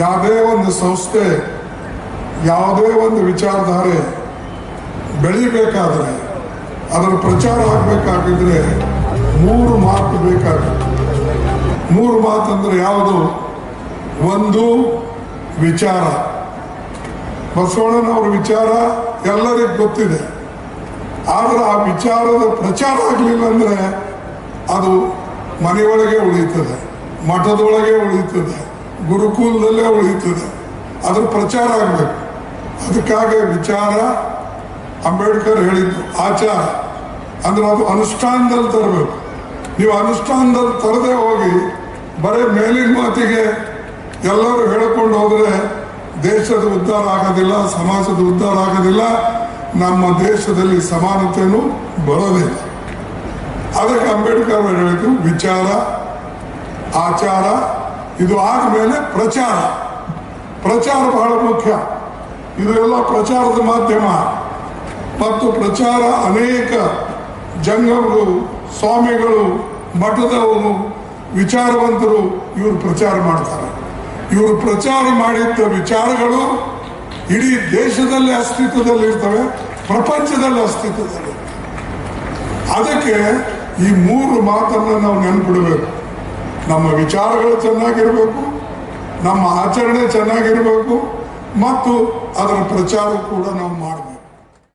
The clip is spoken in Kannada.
ಯಾವುದೇ ಒಂದು ಸಂಸ್ಥೆ, ಯಾವುದೇ ಒಂದು ವಿಚಾರಧಾರೆ ಬೆಳಿಬೇಕಾದ್ರೆ, ಅದರ ಪ್ರಚಾರ ಆಗಬೇಕಾಗಿದ್ರೆ 3 ಮಾತು ಬೇಕಾಗುತ್ತೆ. 3 ಮಾತಂದ್ರೆ ಯಾವುದು? ಒಂದು, ವಿಚಾರ. ಬಸವಣ್ಣನವರ ವಿಚಾರ ಎಲ್ಲರಿಗೂ ಗೊತ್ತಿದೆ. ಆದ್ರೆ ಆ ವಿಚಾರದ ಪ್ರಚಾರ ಆಗಲಿಲ್ಲ ಅಂದ್ರೆ ಅದು ಮನೆಯೊಳಗೆ ಉಳಿಯುತ್ತದೆ, ಮಠದೊಳಗೆ ಉಳಿಯುತ್ತದೆ, ಗುರುಕುಲದಲ್ಲೇ ಉಳಿಯುತ್ತದೆ. ಅದ್ರ ಪ್ರಚಾರ ಆಗಬೇಕು. ಅದಕ್ಕಾಗಿ ವಿಚಾರ, ಅಂಬೇಡ್ಕರ್ ಹೇಳಿದ್ದು ಆಚಾರ ಅಂದ್ರೆ ಅದು ಅನುಷ್ಠಾನದಲ್ಲಿ ತರಬೇಕು. ನೀವು ಅನುಷ್ಠಾನದಲ್ಲಿ ತರದೆ ಹೋಗಿ ಬರೀ ಮೇಲಿನ ಮಾತಿಗೆ ಎಲ್ಲರೂ ಹೇಳಿಕೊಂಡು ಹೋದ್ರೆ ದೇಶದ ಉದ್ಧಾರ ಆಗೋದಿಲ್ಲ, ಸಮಾಜದ ಉದ್ಧಾರ ಆಗೋದಿಲ್ಲ, ನಮ್ಮ ದೇಶದಲ್ಲಿ ಸಮಾನತೆಯೂ ಬರೋದಿಲ್ಲ. ಅದಕ್ಕೆ ಅಂಬೇಡ್ಕರ್ ಹೇಳಿದ್ರು ವಿಚಾರ, ಆಚಾರ, ಇದು ಆದಮೇಲೆ ಪ್ರಚಾರ. ಪ್ರಚಾರ ಬಹಳ ಮುಖ್ಯ. ಇದು ಎಲ್ಲ ಪ್ರಚಾರದ ಮಾಧ್ಯಮ. ಮತ್ತು ಪ್ರಚಾರ ಅನೇಕ ಜಂಗಮರು, ಸ್ವಾಮಿಗಳು, ಮಠದವರು, ವಿಚಾರವಂತರು ಇವರು ಪ್ರಚಾರ ಮಾಡ್ತಾರೆ. ಇವರು ಪ್ರಚಾರ ಮಾಡಿದ್ದ ವಿಚಾರಗಳು ಇಡೀ ದೇಶದಲ್ಲಿ ಅಸ್ತಿತ್ವದಲ್ಲಿರ್ತವೆ, ಪ್ರಪಂಚದಲ್ಲಿ ಅಸ್ತಿತ್ವದಲ್ಲಿ. ಅದಕ್ಕೆ ಈ 3 ಮಾತನ್ನು ನಾವು ನೆನ್ಪಿಡಬೇಕು. ನಮ್ಮ ವಿಚಾರಗಳು ಚೆನ್ನಾಗಿರಬೇಕು, ನಮ್ಮ ಆಚರಣೆ ಚೆನ್ನಾಗಿರಬೇಕು, ಮತ್ತು ಅದರ ಪ್ರಚಾರ ಕೂಡ ನಾವು ಮಾಡಬೇಕು.